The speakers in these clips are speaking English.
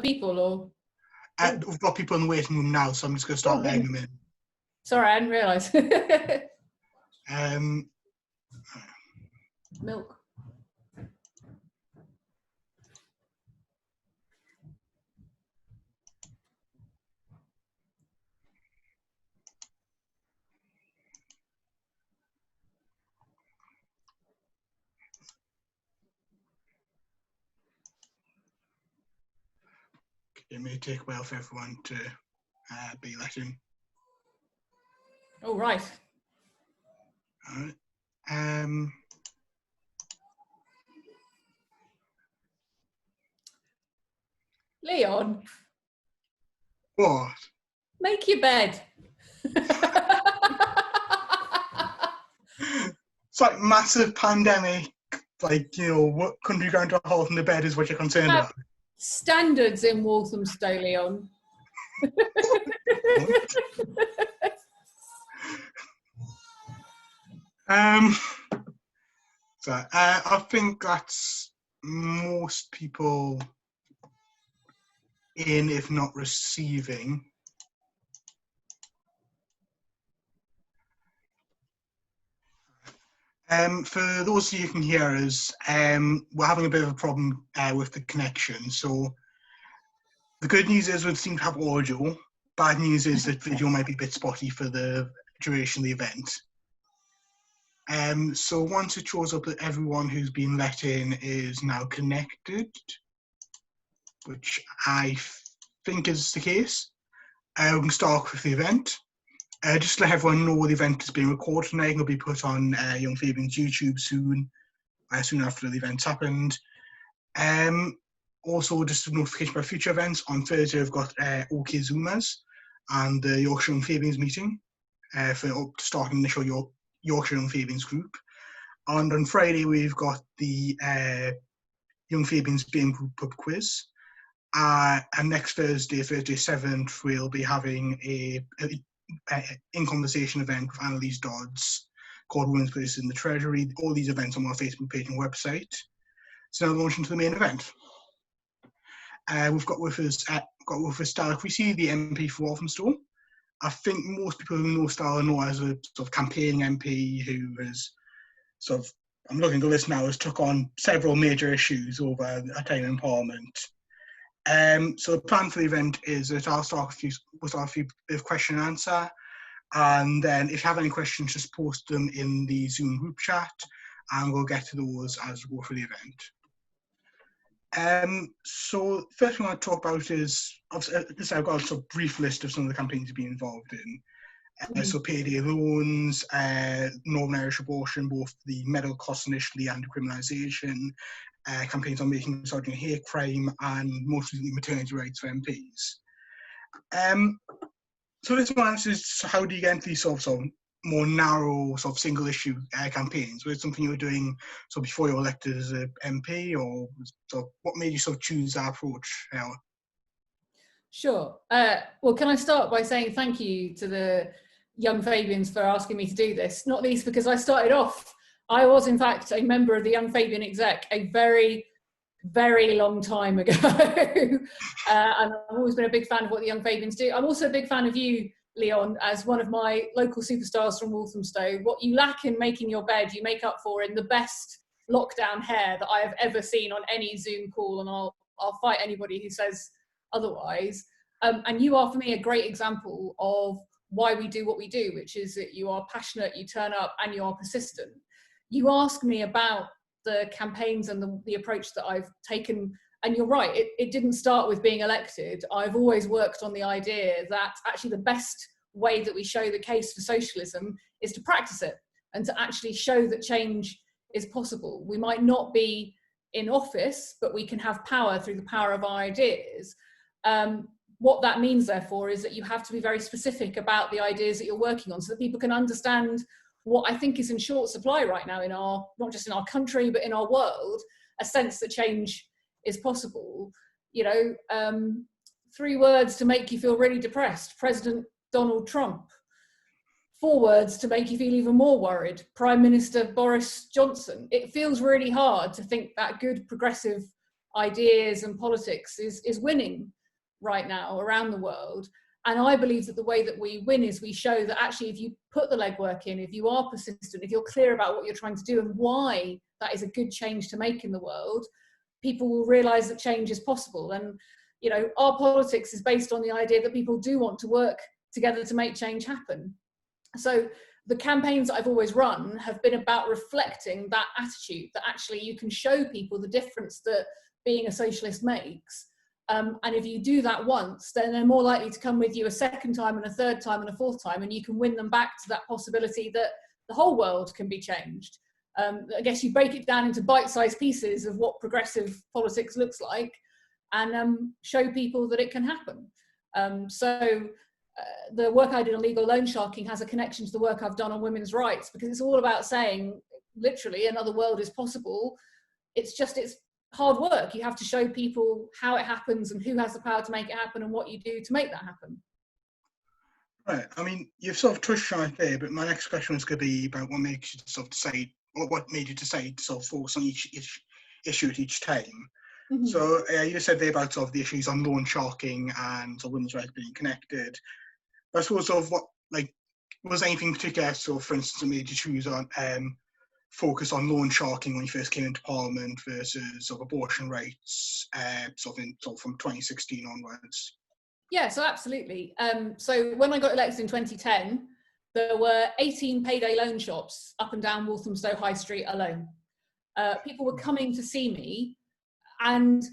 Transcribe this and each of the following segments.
people, or? We've got people in the waiting room now, so I'm just going to start letting them in. Sorry, I didn't realise. Milk. It may take a while for everyone to be let in. Oh, right. All right. Leon. What? Make your bed. It's like massive pandemic, like, you know, what country going to a halt in the bed is what you're concerned about. Standards in Walthamstow, Leon. I think that's most people in, if not receiving. For those of you who can hear us, we're having a bit of a problem with the connection. So the good news is we seem to have audio. Bad news is that video might be a bit spotty for the duration of the event. So once it shows up that everyone who's been let in is now connected, which I think is the case, we can start with the event. Just to let everyone know, the event is being recorded tonight and will be put on Young Fabians YouTube soon after the event's happened. Also, just a notification about future events. On Thursday, we've got OK Zoomers and the Yorkshire Young Fabians meeting for starting the initial Yorkshire Young Fabians group. And on Friday, we've got the Young Fabians BM group pub quiz. And next Thursday 7th, we'll be having a in conversation event with Annalise Dodds called Women's Place in the Treasury. All these events on our Facebook page and website. So now launching to the main event. We've got with us Stella Creasy, the MP for Walthamstow. I think most people who know Stella know as a sort of campaigning MP who has sort of, I'm looking at the list now, has took on several major issues over a time in Parliament. So the plan for the event is that I'll start with a few bit of question and answer, and then if you have any questions, just post them in the Zoom group chat, and we'll get to those as we go through the event. So first thing I want to talk about is, I've got a sort of brief list of some of the campaigns you've been involved in. So payday loans, Northern Irish abortion, both the medical costs initially and decriminalisation, campaigns on making misogyny a hate crime, and most recently maternity rights for MPs. So this one is, how do you get into these sort of more narrow sort of single issue campaigns? Was it something you were doing before you were elected as an MP, or what made you sort of choose that approach? Sure. Well, can I start by saying thank you to the Young Fabians for asking me to do this, not least because I started off, I was in fact a member of the Young Fabian exec a very, very long time ago. And I've always been a big fan of what the Young Fabians do. I'm also a big fan of you, Leon, as one of my local superstars from Walthamstow. What you lack in making your bed, you make up for in the best lockdown hair that I have ever seen on any Zoom call, and I'll fight anybody who says otherwise. And you are, for me, a great example of why we do what we do, which is that you are passionate, you turn up, and you are persistent. You ask me about the campaigns and the approach that I've taken, and you're right, it didn't start with being elected. I've always worked on the idea that actually the best way that we show the case for socialism is to practice it and to actually show that change is possible. We might not be in office, but we can have power through the power of our ideas. What that means, therefore, is that you have to be very specific about the ideas that you're working on so that people can understand what I think is in short supply right now in not just in our country, but in our world, a sense that change is possible. 3 words to make you feel really depressed: President Donald Trump. 4 words to make you feel even more worried: Prime Minister Boris Johnson. It feels really hard to think that good progressive ideas and politics is winning right now around the world. And I believe that the way that we win is we show that actually if you put the legwork in, if you are persistent, if you're clear about what you're trying to do and why that is a good change to make in the world, people will realise that change is possible. And, you know, our politics is based on the idea that people do want to work together to make change happen. So the campaigns that I've always run have been about reflecting that attitude, that actually you can show people the difference that being a socialist makes. And if you do that once, then they're more likely to come with you a second time and a third time and a fourth time, and you can win them back to that possibility that the whole world can be changed. I guess you break it down into bite-sized pieces of what progressive politics looks like, and show people that it can happen. The work I did on legal loan sharking has a connection to the work I've done on women's rights, because it's all about saying, literally, another world is possible. It's hard work. You have to show people how it happens and who has the power to make it happen and what you do to make that happen. Right. I mean, you've sort of touched on it there, but my next question was going to be about what makes you sort of decide, or what made you decide to sort of focus on each issue at each time. Mm-hmm. So you said there about sort of the issues on loan sharking and sort of women's rights being connected. I suppose sort of what, like, was anything particular, so for instance, that made you choose on focus on loan sharking when you first came into Parliament versus sort of abortion rights, sort of from 2016 onwards? Yeah, so absolutely. So when I got elected in 2010, there were 18 payday loan shops up and down Walthamstow High Street alone. People were coming to see me, and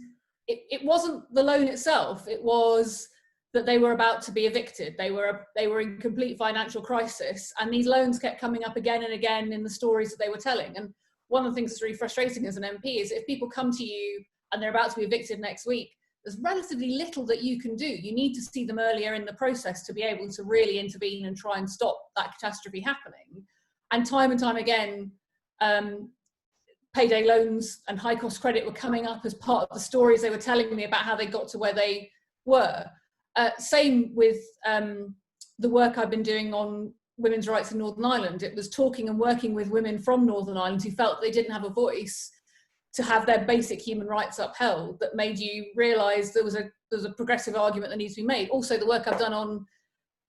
it wasn't the loan itself, it was that they were about to be evicted. They were in complete financial crisis, and these loans kept coming up again and again in the stories that they were telling. And one of the things that's really frustrating as an MP is if people come to you and they're about to be evicted next week, there's relatively little that you can do. You need to see them earlier in the process to be able to really intervene and try and stop that catastrophe happening. And time again, payday loans and high cost credit were coming up as part of the stories they were telling me about how they got to where they were. Same with the work I've been doing on women's rights in Northern Ireland. It was talking and working with women from Northern Ireland who felt they didn't have a voice to have their basic human rights upheld that made you realise there was a progressive argument that needs to be made. Also, the work I've done on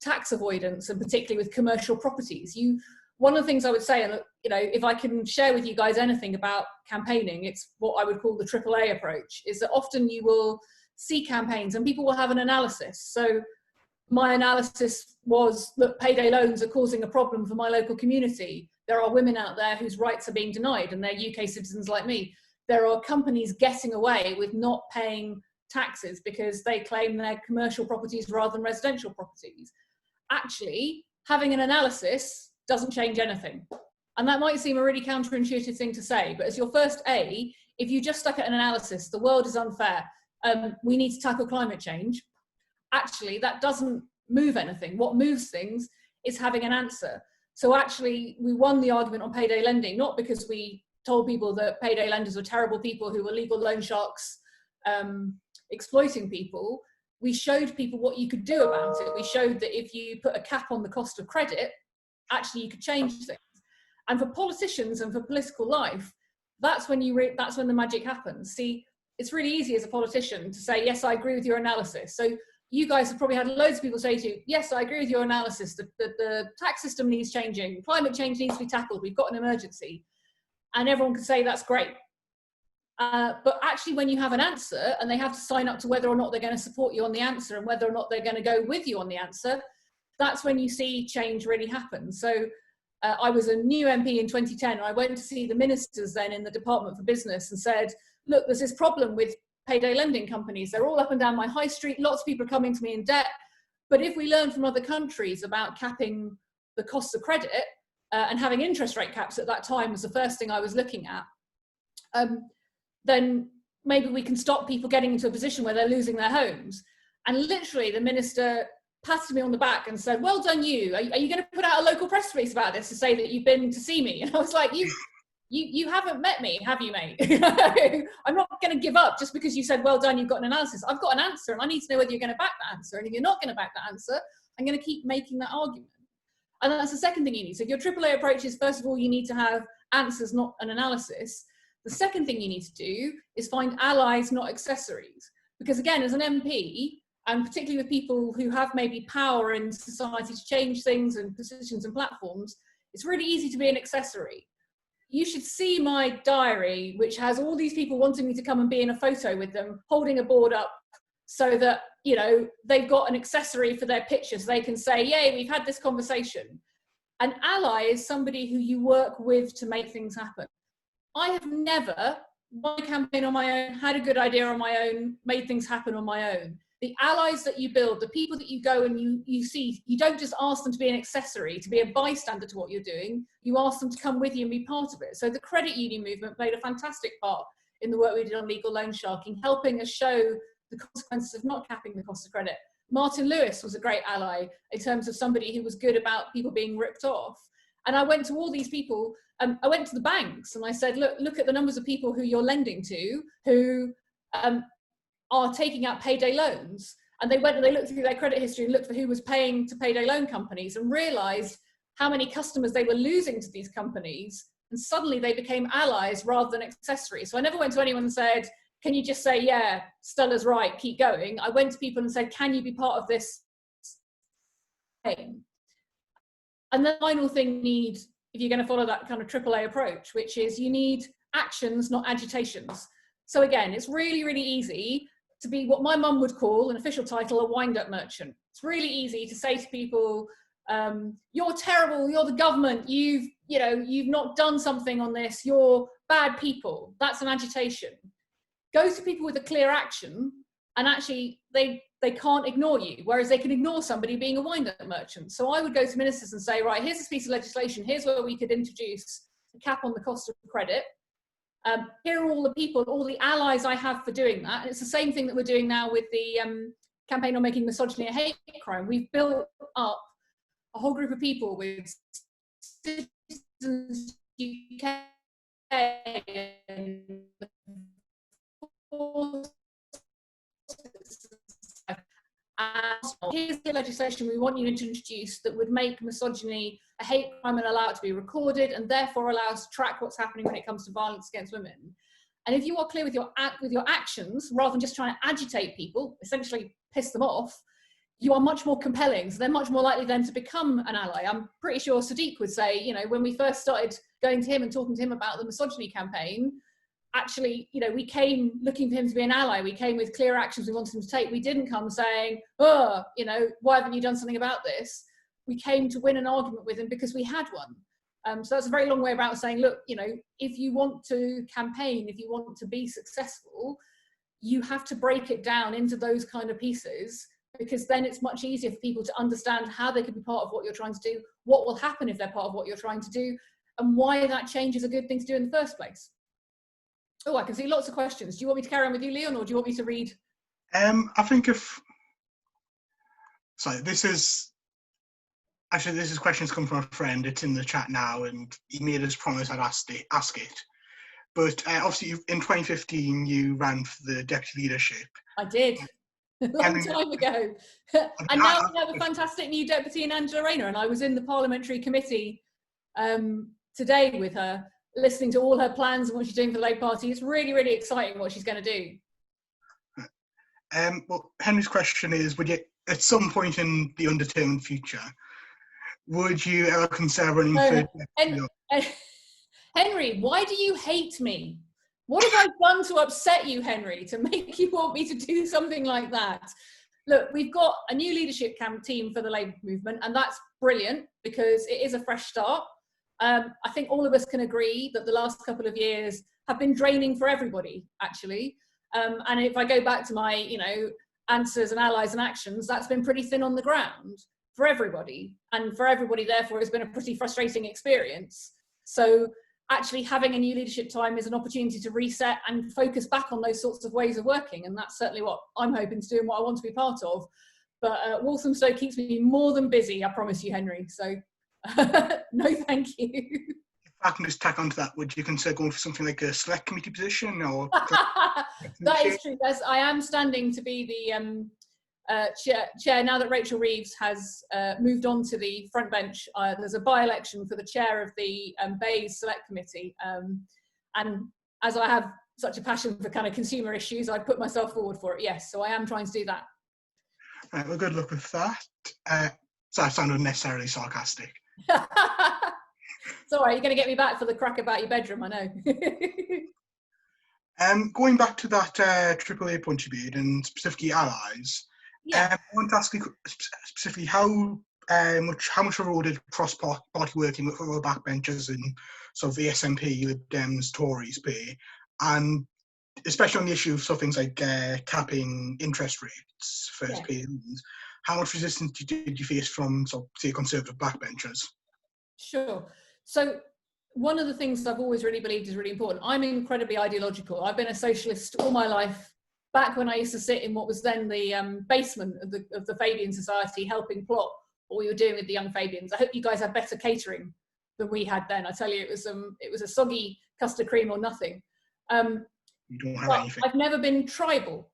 tax avoidance, and particularly with commercial properties. One of the things I would say, and you know, if I can share with you guys anything about campaigning, it's what I would call the AAA approach, is that often you will see campaigns and people will have an analysis. So my analysis was that payday loans are causing a problem for my local community. There are women out there whose rights are being denied, and they're UK citizens like me. There are companies getting away with not paying taxes because they claim they're commercial properties rather than residential properties. Actually, having an analysis doesn't change anything. And that might seem a really counterintuitive thing to say, but as your first A, if you just stuck at an analysis, the world is unfair, we need to tackle climate change, actually that doesn't move anything. What moves things is having an answer. So actually we won the argument on payday lending, not because we told people that payday lenders were terrible people who were legal loan sharks exploiting people. We showed people what you could do about it. We showed that if you put a cap on the cost of credit, actually you could change things. And for politicians and for political life, that's when that's when the magic happens. See, it's really easy as a politician to say, yes, I agree with your analysis. So you guys have probably had loads of people say to you, yes, I agree with your analysis, that the tax system needs changing, climate change needs to be tackled, we've got an emergency. And everyone can say that's great. But actually when you have an answer and they have to sign up to whether or not they're going to support you on the answer and whether or not they're going to go with you on the answer, that's when you see change really happen. So I was a new MP in 2010. And I went to see the ministers then in the Department for Business and said, look, there's this problem with payday lending companies. They're all up and down my high street. Lots of people are coming to me in debt. But if we learn from other countries about capping the costs of credit, and having interest rate caps at that time was the first thing I was looking at, then maybe we can stop people getting into a position where they're losing their homes. And literally the minister patted me on the back and said, well done you. Are you going to put out a local press release about this to say that you've been to see me? And I was like, you haven't met me, have you, mate? I'm not going to give up just because you said, well done, you've got an analysis. I've got an answer and I need to know whether you're going to back that answer. And if you're not going to back that answer, I'm going to keep making that argument. And that's the second thing you need. So your AAA approach is, first of all, you need to have answers, not an analysis. The second thing you need to do is find allies, not accessories. Because again, as an MP, and particularly with people who have maybe power in society to change things and positions and platforms, it's really easy to be an accessory. You should see my diary, which has all these people wanting me to come and be in a photo with them, holding a board up so that, you know, they've got an accessory for their pictures. They can say, yay, we've had this conversation. An ally is somebody who you work with to make things happen. I have never run a campaign on my own, had a good idea on my own, made things happen on my own. The allies that you build, the people that you go and you see, you don't just ask them to be an accessory, to be a bystander to what you're doing. You ask them to come with you and be part of it. So the credit union movement played a fantastic part in the work we did on legal loan sharking, helping us show the consequences of not capping the cost of credit. Martin Lewis was a great ally in terms of somebody who was good about people being ripped off. And I went to all these people, I went to the banks and I said, look at the numbers of people who you're lending to who are taking out payday loans. And they went and they looked through their credit history and looked for who was paying to payday loan companies and realized how many customers they were losing to these companies. And suddenly they became allies rather than accessories. So I never went to anyone and said, can you just say, yeah, Stella's right, keep going. I went to people and said, can you be part of this thing? And the final thing you need, if you're going to follow that kind of AAA approach, which is you need actions, not agitations. So again, it's really, really easy to be what my mum would call an official title, a wind-up merchant. It's really easy to say to people, you're terrible, you're the government, you've not done something on this, you're bad people. That's an agitation. Go to people with a clear action and actually they can't ignore you, whereas they can ignore somebody being a wind-up merchant. So I would go to ministers and say, right, here's this piece of legislation, here's where we could introduce a cap on the cost of credit. Here are all the people, all the allies I have for doing that. And it's the same thing that we're doing now with the campaign on making misogyny a hate crime. We've built up a whole group of people with Citizens UK and here's the legislation we want you to introduce that would make misogyny a hate crime and allow it to be recorded and therefore allow us to track what's happening when it comes to violence against women. And if you are clear with your actions, rather than just trying to agitate people, essentially piss them off, you are much more compelling. So they're much more likely then to become an ally. I'm pretty sure Sadiq would say, you know, when we first started going to him and talking to him about the misogyny campaign, actually, you know, we came looking for him to be an ally. We came with clear actions we wanted him to take. We didn't come saying, oh, you know, why haven't you done something about this? We came to win an argument with him because we had one. So that's a very long way about saying, look, you know, if you want to campaign, if you want to be successful, you have to break it down into those kind of pieces, because then it's much easier for people to understand how they can be part of what you're trying to do, what will happen if they're part of what you're trying to do, and why that change is a good thing to do in the first place. Oh, I can see lots of questions. Do you want me to carry on with you, Leon, or do you want me to read? I think this is questions come from a friend. It's in the chat now, and he made us promise I'd ask it. But obviously, in 2015, you ran for the deputy leadership. I did, a long time ago. And now we have a fantastic new deputy in Angela Rayner, and I was in the parliamentary committee today with her, listening to all her plans and what she's doing for the Labour Party. It's really, really exciting what she's going to do. Well, Henry's question is, would you, at some point in the undetermined future, would you ever consider running for... Henry, why do you hate me? What have I done to upset you, Henry, to make you want me to do something like that? Look, we've got a new leadership team for the Labour movement, and that's brilliant because it is a fresh start. I think all of us can agree that the last couple of years have been draining for everybody, actually. And if I go back to my, you know, answers and allies and actions, that's been pretty thin on the ground for everybody. And for everybody, therefore, it's been a pretty frustrating experience. So actually having a new leadership time is an opportunity to reset and focus back on those sorts of ways of working. And that's certainly what I'm hoping to do and what I want to be part of. But Walthamstow keeps me more than busy, I promise you, Henry. So no, thank you. If I can just tack onto that, would you consider going for something like a select committee position? Or that is true. I am standing to be the chair now that Rachel Reeves has moved on to the front bench. There's a by-election for the chair of the Bays Select Committee, and as I have such a passion for kind of consumer issues, I put myself forward for it, yes. So I am trying to do that. Right, well, good luck with that. So that sounded unnecessarily sarcastic. It's all right, you're going to get me back for the crack about your bedroom, I know. Going back to that AAA punch you made, and specifically allies, I want to ask you specifically how much of a role did cross-party working with other backbenchers and sort of the SNP, Lib Dems, Tories play, and especially on the issue of sort of things like capping interest rates for pay loans, how much resistance did you face from, sort of, say, conservative backbenchers? Sure. So one of the things I've always really believed is really important. I'm incredibly ideological. I've been a socialist all my life, back when I used to sit in what was then the basement of the Fabian Society, helping plot what we were doing with the Young Fabians. I hope you guys had better catering than we had then. I tell you, it was a soggy custard cream or nothing. You don't have anything. I've never been tribal.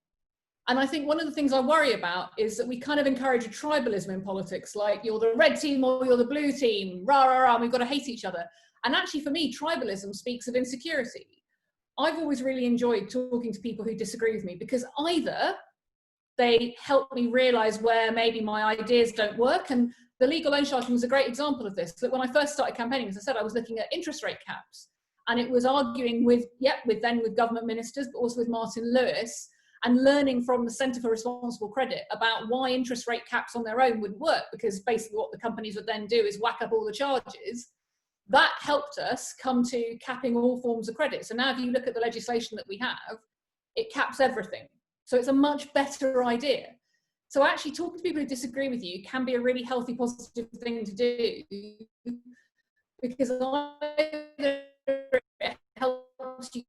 And I think one of the things I worry about is that we kind of encourage a tribalism in politics, like you're the red team or you're the blue team, rah, rah, rah, and we've got to hate each other. And actually for me, tribalism speaks of insecurity. I've always really enjoyed talking to people who disagree with me, because either they help me realise where maybe my ideas don't work, and the legal loan sharking was a great example of this. That when I first started campaigning, as I said, I was looking at interest rate caps, and it was arguing with government ministers, but also with Martin Lewis, and learning from the Centre for Responsible Credit about why interest rate caps on their own wouldn't work, because basically what the companies would then do is whack up all the charges. That helped us come to capping all forms of credit. So now if you look at the legislation that we have, it caps everything. So it's a much better idea. So actually talking to people who disagree with you can be a really healthy, positive thing to do, because either it helps you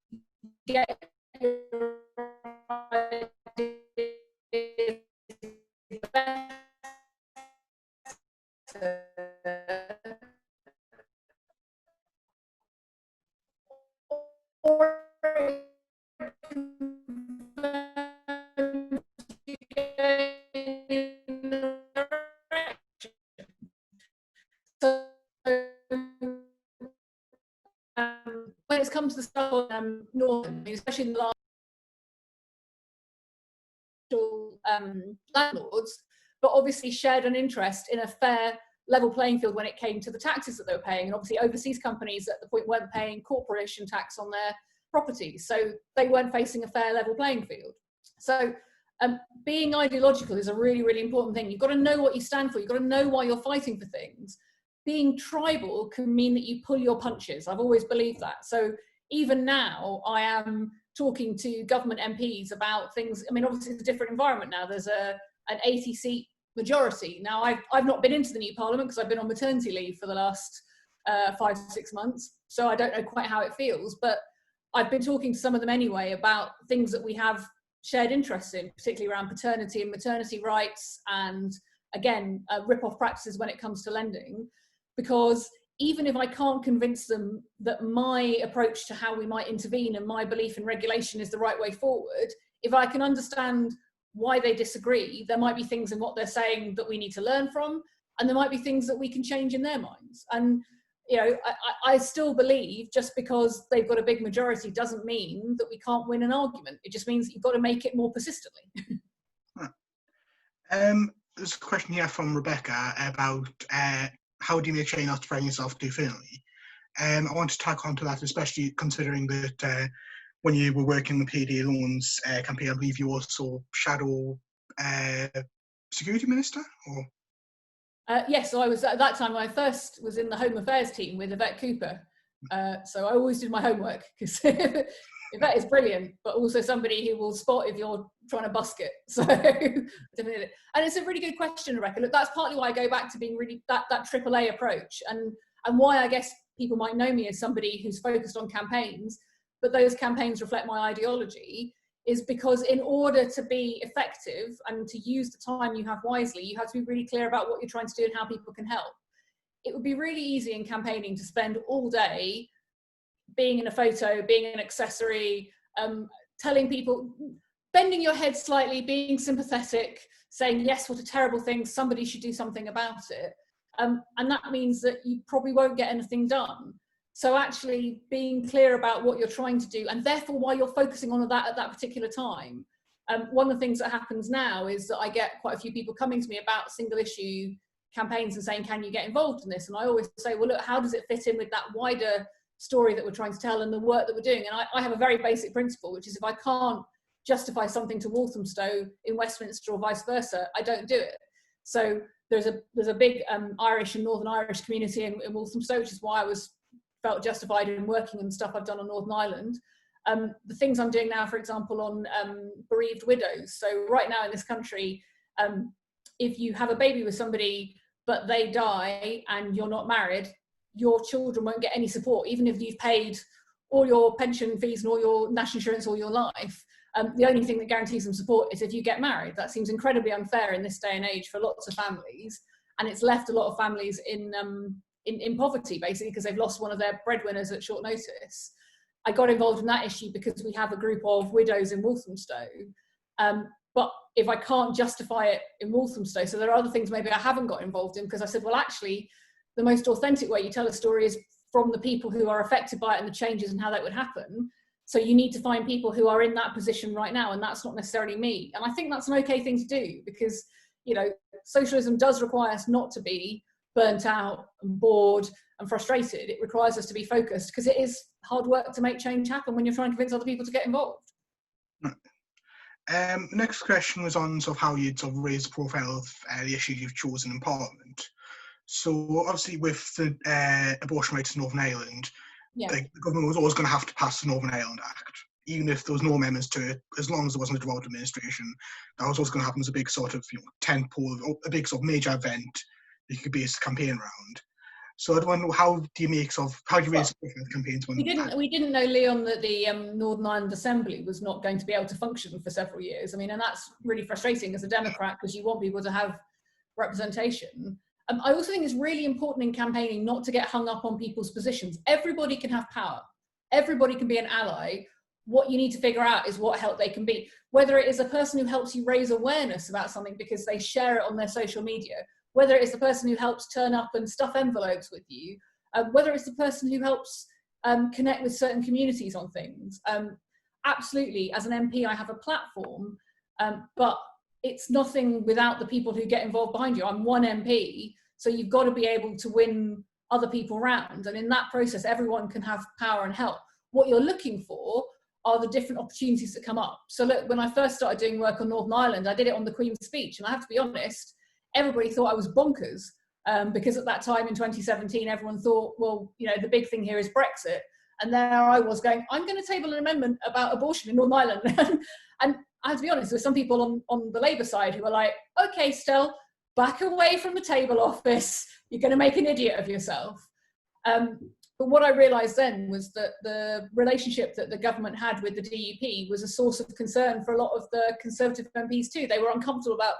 get your when it comes to the stuff on Northern, especially in the last landlords, but obviously shared an interest in a fair level playing field when it came to the taxes that they were paying. And obviously overseas companies at the point weren't paying corporation tax on their properties, so they weren't facing a fair level playing field. So being ideological is a really, really important thing. You've got to know what you stand for. You've got to know why you're fighting for things. Being tribal can mean that you pull your punches. I've always believed that. So even now, I am talking to government MPs about things. I mean, obviously it's a different environment now. There's an 80-seat majority. Now, I've not been into the new parliament because I've been on maternity leave for the last 5 to 6 months. So I don't know quite how it feels, but I've been talking to some of them anyway about things that we have shared interests in, particularly around paternity and maternity rights, and again, rip-off practices when it comes to lending. Because even if I can't convince them that my approach to how we might intervene and my belief in regulation is the right way forward, if I can understand why they disagree, there might be things in what they're saying that we need to learn from, and there might be things that we can change in their minds. And you know, I still believe just because they've got a big majority doesn't mean that we can't win an argument. It just means that you've got to make it more persistently. There's a question here from Rebecca about how do you make sure you're not spreading yourself too thinly? I want to tack on to that, especially considering that when you were working the payday loans campaign, I believe you also shadow security minister, or? Yes, so I was at that time when I first was in the Home Affairs team with Yvette Cooper. So I always did my homework, because Yvette is brilliant, but also somebody who will spot if you're trying to busk it. So, and it's a really good question, Rebecca. Look, that's partly why I go back to being really that AAA approach, and why I guess people might know me as somebody who's focused on campaigns, but those campaigns reflect my ideology, is because in order to be effective and to use the time you have wisely, you have to be really clear about what you're trying to do and how people can help. It would be really easy in campaigning to spend all day being in a photo, being an accessory, telling people, bending your head slightly, being sympathetic, saying, yes, what a terrible thing, somebody should do something about it. And that means that you probably won't get anything done. So actually being clear about what you're trying to do, and therefore why you're focusing on that at that particular time. One of the things that happens now is that I get quite a few people coming to me about single issue campaigns and saying, can you get involved in this? And I always say, well, look, how does it fit in with that wider story that we're trying to tell and the work that we're doing? And I have a very basic principle, which is if I can't justify something to Walthamstow in Westminster or vice versa, I don't do it. So there's a big Irish and Northern Irish community in Walthamstow, which is why I felt justified in working and stuff I've done on Northern Ireland. The things I'm doing now, for example, on bereaved widows. So right now in this country, if you have a baby with somebody but they die and you're not married, your children won't get any support, even if you've paid all your pension fees and all your national insurance all your life. The only thing that guarantees them support is if you get married. That seems incredibly unfair in this day and age for lots of families, and it's left a lot of families in poverty, basically, because they've lost one of their breadwinners at short notice. I got involved in that issue because we have a group of widows in Walthamstow. But if I can't justify it in Walthamstow, so there are other things maybe I haven't got involved in, because I said, well, actually, the most authentic way you tell a story is from the people who are affected by it and the changes and how that would happen. So you need to find people who are in that position right now, and that's not necessarily me. And I think that's an okay thing to do, because, you know, socialism does require us not to be burnt out and bored and frustrated. It requires us to be focused, because it is hard work to make change happen when you're trying to convince other people to get involved. Next question was on sort of how you'd sort of raise the profile of the issues you've chosen in Parliament. So obviously with the abortion rights in Northern Ireland, the government was always going to have to pass the Northern Ireland Act, even if there was no amendments to it. As long as there wasn't a devolved administration, that was always going to happen as a big sort of, you know, tentpole, a big sort of major event that you could base the campaign around. So I don't know, how do you raise the campaigns when we didn't know, Leon, that the Northern Ireland Assembly was not going to be able to function for several years. I mean, and that's really frustrating as a Democrat, because you want people to have representation. I also think it's really important in campaigning not to get hung up on people's positions. Everybody can have power. Everybody can be an ally. What you need to figure out is what help they can be. Whether it is a person who helps you raise awareness about something because they share it on their social media, whether it is the person who helps turn up and stuff envelopes with you, whether it's the person who helps connect with certain communities on things. Absolutely, as an MP, I have a platform, but it's nothing without the people who get involved behind you. I'm one MP, so you've got to be able to win other people round. And in that process, everyone can have power and help. What you're looking for are the different opportunities that come up. So look, when I first started doing work on Northern Ireland, I did it on the Queen's Speech. And I have to be honest, everybody thought I was bonkers, because at that time in 2017, everyone thought, well, you know, the big thing here is Brexit. And there I was going, I'm going to table an amendment about abortion in Northern Ireland. And I have to be honest, there were some people on the Labour side who were like, okay, Stell, back away from the table office. You're going to make an idiot of yourself. But what I realised then was that the relationship that the government had with the DUP was a source of concern for a lot of the Conservative MPs too. They were uncomfortable about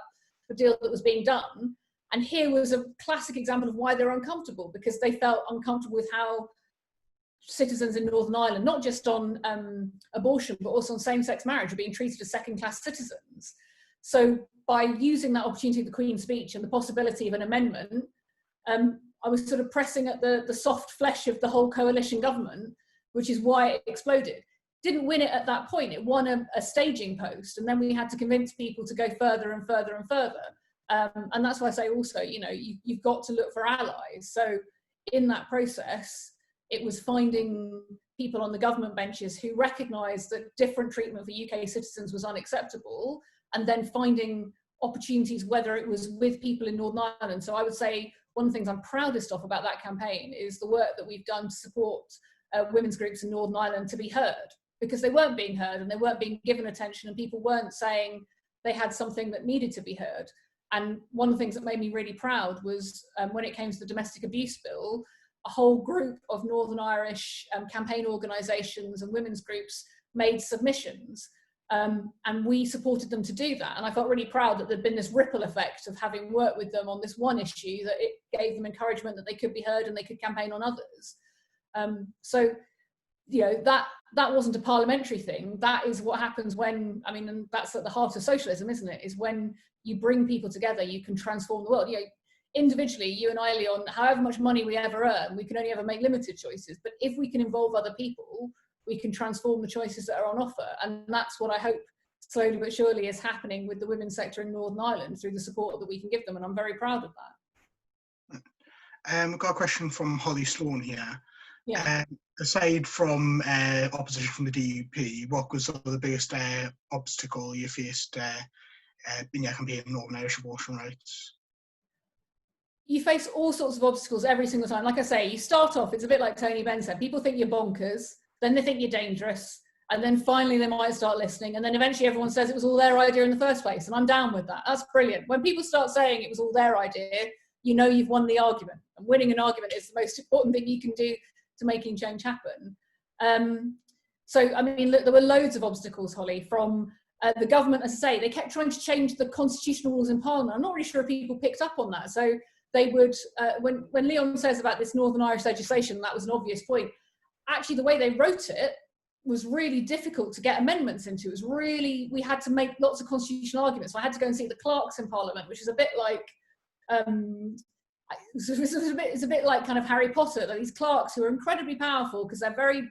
the deal that was being done. And here was a classic example of why they're uncomfortable, because they felt uncomfortable with how citizens in Northern Ireland, not just on abortion, but also on same-sex marriage, are being treated as second-class citizens. So by using that opportunity of the Queen's Speech and the possibility of an amendment, I was sort of pressing at the soft flesh of the whole coalition government, which is why it exploded. Didn't win it at that point. It won a staging post, and then we had to convince people to go further and further and further. And that's why I say also, you know, you've got to look for allies. So in that process, it was finding people on the government benches who recognised that different treatment for UK citizens was unacceptable, and then finding opportunities, whether it was with people in Northern Ireland. So I would say one of the things I'm proudest of about that campaign is the work that we've done to support women's groups in Northern Ireland to be heard, because they weren't being heard and they weren't being given attention, and people weren't saying they had something that needed to be heard. And one of the things that made me really proud was when it came to the domestic abuse bill, a whole group of Northern Irish campaign organisations and women's groups made submissions, and we supported them to do that. And I felt really proud that there'd been this ripple effect of having worked with them on this one issue, that it gave them encouragement that they could be heard and they could campaign on others. So, you know, that wasn't a parliamentary thing. That is what happens when, I mean, and that's at the heart of socialism, isn't it? Is when you bring people together, you can transform the world. You know, individually, you and I, Leon, however much money we ever earn, we can only ever make limited choices. But if we can involve other people, we can transform the choices that are on offer. And that's what I hope slowly but surely is happening with the women's sector in Northern Ireland through the support that we can give them. And I'm very proud of that. We've got a question from Holly Sloan here. Yeah. Aside from opposition from the DUP, what was sort of the biggest obstacle you faced in your campaign in Northern Irish abortion rights? You face all sorts of obstacles every single time. Like I say, you start off, it's a bit like Tony Benn said, people think you're bonkers, then they think you're dangerous, and then finally they might start listening, and then eventually everyone says it was all their idea in the first place, and I'm down with that. That's brilliant. When people start saying it was all their idea, you know you've won the argument. And winning an argument is the most important thing you can do to making change happen. So, I mean, look, there were loads of obstacles, Holly, from the government, as I say, they kept trying to change the constitutional rules in Parliament. I'm not really sure if people picked up on that. So they would, when Leon says about this Northern Irish legislation, that was an obvious point. Actually, the way they wrote it was really difficult to get amendments into. It was really, we had to make lots of constitutional arguments. So I had to go and see the clerks in Parliament, which is a bit like, it's a bit like kind of Harry Potter. These clerks who are incredibly powerful because they're very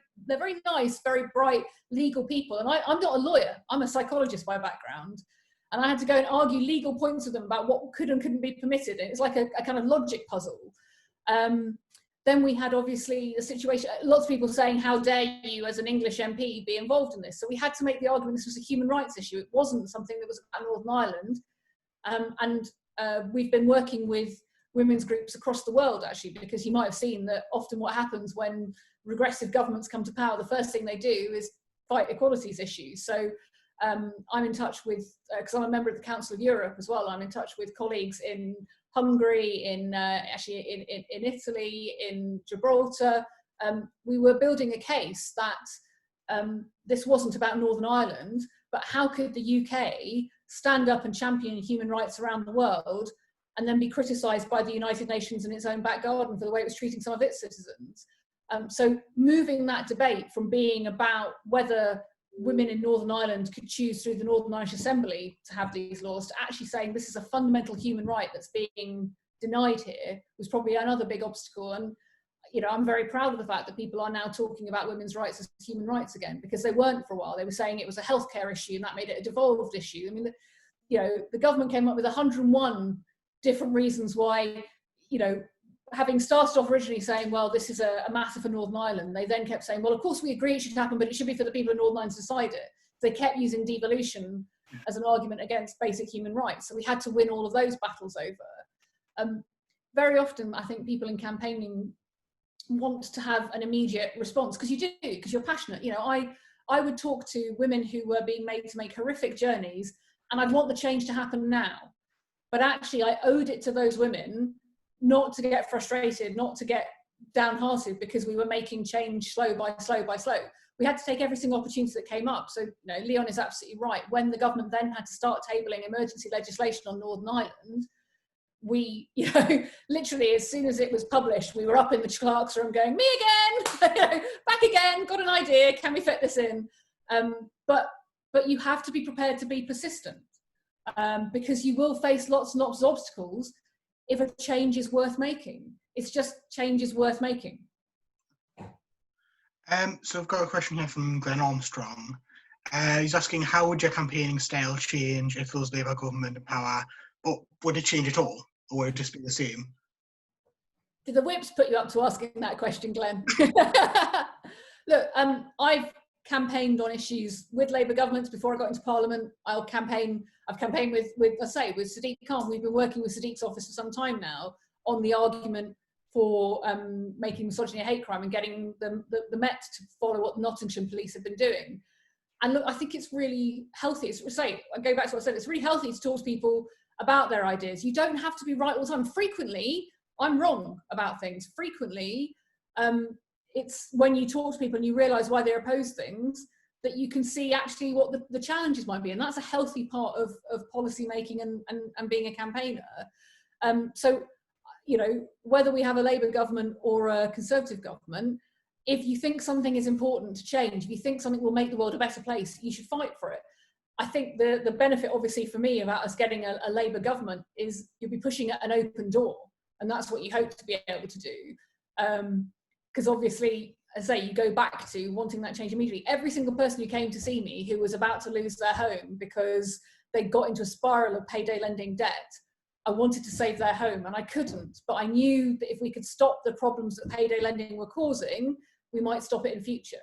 nice, very bright legal people. And I'm not a lawyer. I'm a psychologist by background. And I had to go and argue legal points with them about what could and couldn't be permitted. And it's like a kind of logic puzzle. Then we had obviously the situation, lots of people saying, how dare you as an English MP be involved in this? So we had to make the argument this was a human rights issue. It wasn't something that was about Northern Ireland. We've been working with women's groups across the world, actually, because you might have seen that often what happens when regressive governments come to power, the first thing they do is fight equalities issues. So I'm in touch with, because I'm a member of the Council of Europe as well, I'm in touch with colleagues in Hungary, in Italy, in Gibraltar. We were building a case that this wasn't about Northern Ireland, but how could the UK stand up and champion human rights around the world and then be criticised by the United Nations in its own back garden for the way it was treating some of its citizens. So moving that debate from being about whether women in Northern Ireland could choose through the Northern Irish Assembly to have these laws to actually saying this is a fundamental human right that's being denied here was probably another big obstacle. And you know, I'm very proud of the fact that people are now talking about women's rights as human rights again, because they weren't for a while. They were saying it was a healthcare issue and that made it a devolved issue. I mean, you know, the government came up with 101 different reasons why, you know, having started off originally saying, well, this is a matter for Northern Ireland, they then kept saying, well, of course we agree it should happen, but it should be for the people of Northern Ireland to decide it. They kept using devolution as an argument against basic human rights. So we had to win all of those battles over. Very often, I think people in campaigning want to have an immediate response, because you do, because you're passionate. You know, I would talk to women who were being made to make horrific journeys, and I'd want the change to happen now. But actually, I owed it to those women not to get frustrated, not to get downhearted, because we were making change slow by slow by slow. We had to take every single opportunity that came up. So, you know, Leon is absolutely right. When the government then had to start tabling emergency legislation on Northern Ireland, we, you know, literally as soon as it was published, we were up in the clerk's room going, me again, back again, got an idea, can we fit this in? But you have to be prepared to be persistent. Because you will face lots and lots of obstacles if a change is worth making. It's just change is worth making. So I've got a question here from Glenn Armstrong. He's asking, how would your campaigning style change if there was Labour government in power? But would it change at all, or would it just be the same? Did the whips put you up to asking that question, Glenn? Look, I've campaigned on issues with Labour governments before I got into Parliament. I've campaigned with Sadiq Khan. We've been working with Sadiq's office for some time now on the argument for making misogyny a hate crime and getting the Met to follow what the Nottingham police have been doing. And look, I think it's really healthy. I go back to what I said, it's really healthy to talk to people about their ideas. You don't have to be right all the time. Frequently, I'm wrong about things. Frequently, it's when you talk to people and you realise why they oppose things that you can see actually what the challenges might be. And that's a healthy part of policy making and being a campaigner. So, you know, whether we have a Labour government or a Conservative government, if you think something is important to change, if you think something will make the world a better place, you should fight for it. I think the benefit, obviously, for me about us getting a Labour government is you'll be pushing an open door. and that's what you hope to be able to do. Because obviously, as I say, you go back to wanting that change immediately. Every single person who came to see me who was about to lose their home because they got into a spiral of payday lending debt, I wanted to save their home and I couldn't, but I knew that if we could stop the problems that payday lending were causing, we might stop it in future.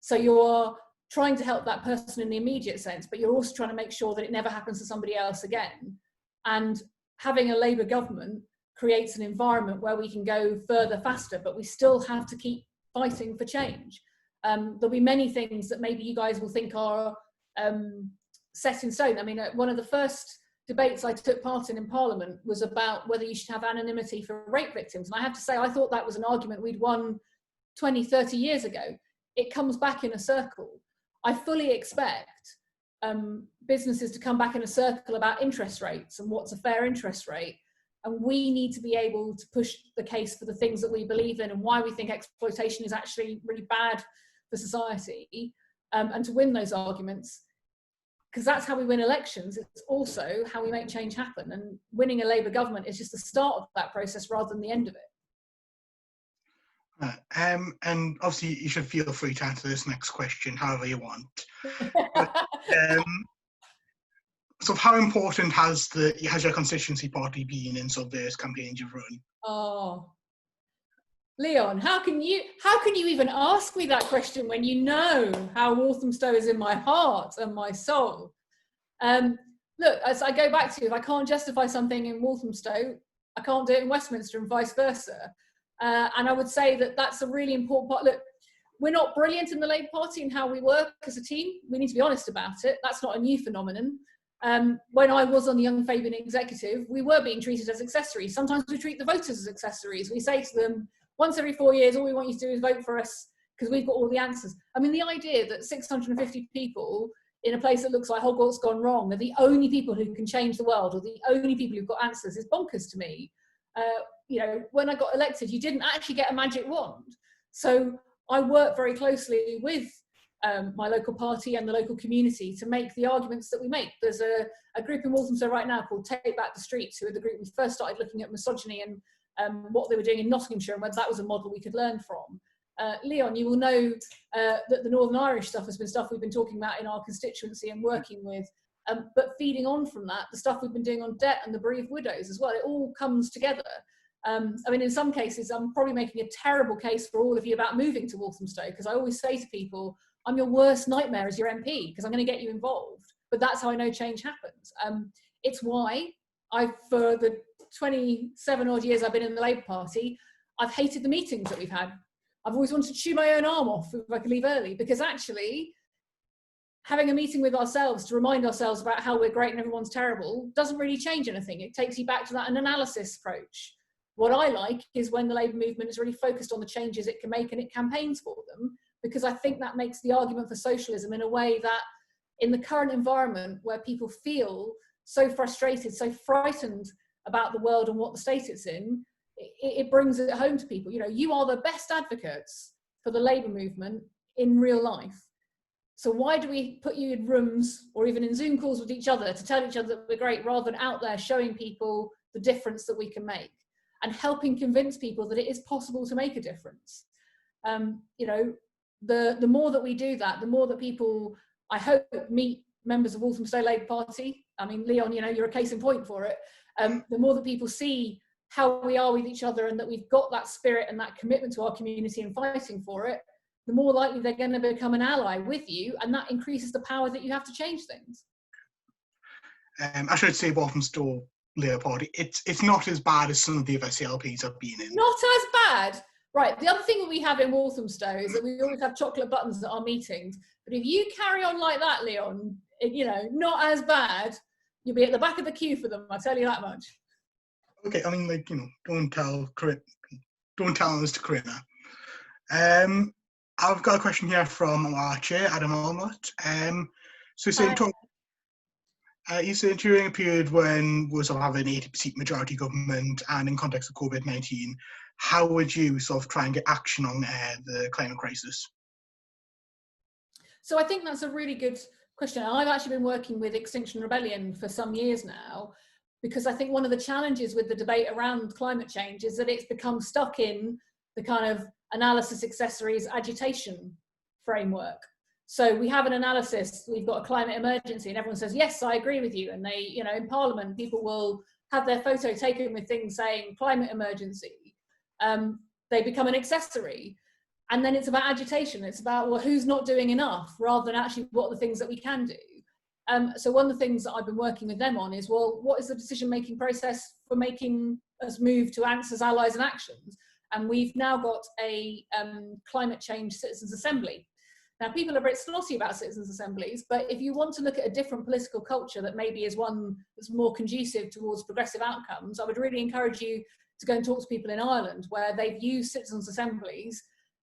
So you're trying to help that person in the immediate sense, but you're also trying to make sure that it never happens to somebody else again. And having a Labour government creates an environment where we can go further faster, but we still have to keep fighting for change. There'll be many things that maybe you guys will think are set in stone. I mean, one of the first debates I took part in Parliament was about whether you should have anonymity for rape victims. And I have to say, I thought that was an argument we'd won 20, 30 years ago. It comes back in a circle. I fully expect businesses to come back in a circle about interest rates and what's a fair interest rate. And we need to be able to push the case for the things that we believe in and why we think exploitation is actually really bad for society, and to win those arguments. Because that's how we win elections. It's also how we make change happen. And winning a Labour government is just the start of that process rather than the end of it. And obviously you should feel free to answer this next question however you want. But, so how important has your constituency party been in sort of various campaigns you've run? Oh, Leon, how can you even ask me that question when you know how Walthamstow is in my heart and my soul? Look, as I go back to, if I can't justify something in Walthamstow, I can't do it in Westminster and vice versa. And I would say that that's a really important part. Look, we're not brilliant in the Labour Party in how we work as a team. We need to be honest about it. That's not a new phenomenon. When I was on the Young Fabian executive, we were being treated as accessories. Sometimes we treat the voters as accessories. We say to them, once every 4 years, all we want you to do is vote for us because we've got all the answers. I mean, the idea that 650 people in a place that looks like Hogwarts gone wrong are the only people who can change the world or the only people who've got answers is bonkers to me. You know, when I got elected, you didn't actually get a magic wand. So I work very closely with my local party and the local community to make the arguments that we make. There's a group in Walthamstow right now called Take Back the Streets, who are the group we first started looking at misogyny and what they were doing in Nottinghamshire and whether that was a model we could learn from. Leon, you will know that the Northern Irish stuff has been stuff we've been talking about in our constituency and working with, but feeding on from that, the stuff we've been doing on debt and the bereaved widows as well, it all comes together. I mean, in some cases, I'm probably making a terrible case for all of you about moving to Walthamstow, because I always say to people, I'm your worst nightmare as your MP, because I'm going to get you involved. But that's how I know change happens. It's why for the 27 odd years I've been in the Labour Party, I've hated the meetings that we've had. I've always wanted to chew my own arm off if I could leave early, because actually having a meeting with ourselves to remind ourselves about how we're great and everyone's terrible doesn't really change anything. It takes you back to that analysis approach. What I like is when the Labour movement is really focused on the changes it can make and it campaigns for them, because I think that makes the argument for socialism in a way that in the current environment where people feel so frustrated, so frightened about the world and what the state it's in, it brings it home to people. You know, you are the best advocates for the Labour movement in real life. So why do we put you in rooms or even in Zoom calls with each other to tell each other that we're great, rather than out there showing people the difference that we can make and helping convince people that it is possible to make a difference? You know, the more that we do that, the more that people, I hope, meet members of Walthamstow Labour Party. I mean, Leon, you know, you're a case in point for it. The more that people see how we are with each other and that we've got that spirit and that commitment to our community and fighting for it, the more likely they're going to become an ally with you, and that increases the power that you have to change things. I should say Walthamstow Labour Party, it's not as bad as some of the other CLPs I've been in. Not as bad? Right, the other thing that we have in Walthamstow is that we always have chocolate buttons at our meetings. But if you carry on like that, Leon, you know, not as bad, you'll be at the back of the queue for them, I'll tell you that much. Okay, I mean, like, you know, don't tell us to Corinna. I've got a question here from our chair, Adam Allnut. So you said during a period when we sort of have an 80% majority government and in context of COVID-19, how would you sort of try and get action on the climate crisis? So I think that's a really good question. I've actually been working with Extinction Rebellion for some years now, because I think one of the challenges with the debate around climate change is that it's become stuck in the kind of analysis, accessories, agitation framework. So we have an analysis, we've got a climate emergency, and everyone says, yes, I agree with you. And they, you know, in Parliament, people will have their photo taken with things saying climate emergency. They become an accessory. And then it's about agitation. It's about, well, who's not doing enough, rather than actually what are the things that we can do. So one of the things that I've been working with them on is, well, what is the decision-making process for making us move to answers, allies and actions? And we've now got a climate change citizens assembly. Now, people are a bit snotty about citizens assemblies, but if you want to look at a different political culture that maybe is one that's more conducive towards progressive outcomes, I would really encourage you to go and talk to people in Ireland, where they've used citizens assemblies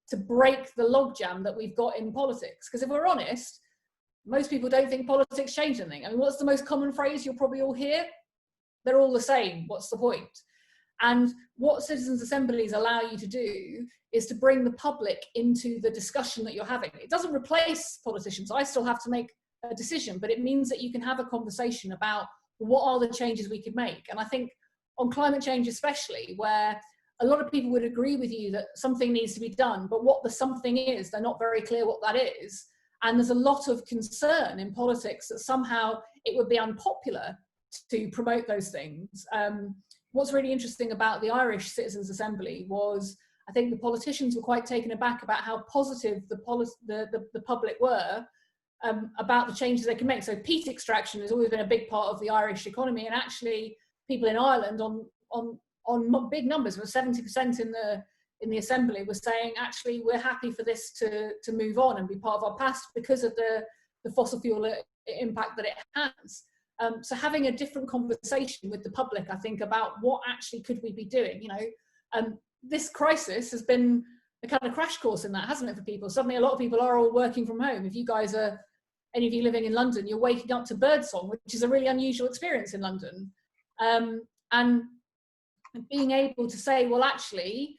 to break the logjam that we've got in politics. Because if we're honest, most people don't think politics change anything. I mean, what's the most common phrase you'll probably all hear? They're all the same. What's the point? And what citizens assemblies allow you to do is to bring the public into the discussion that you're having. It doesn't replace politicians. I still have to make a decision, but it means that you can have a conversation about what are the changes we could make. And I think on climate change especially, where a lot of people would agree with you that something needs to be done, but what the something is, they're not very clear what that is. And there's a lot of concern in politics that somehow it would be unpopular to promote those things. What's really interesting about the Irish Citizens Assembly was, I think the politicians were quite taken aback about how positive the public were about the changes they can make. So peat extraction has always been a big part of the Irish economy, and actually people in Ireland on big numbers, were 70% in the assembly, were saying actually we're happy for this to move on and be part of our past because of the fossil fuel impact that it has. So having a different conversation with the public, I think, about what actually could we be doing. You know, this crisis has been a kind of crash course in that, hasn't it, for people? Suddenly a lot of people are all working from home. If you guys are, any of you living in London, you're waking up to birdsong, which is a really unusual experience in London. And being able to say, well, actually,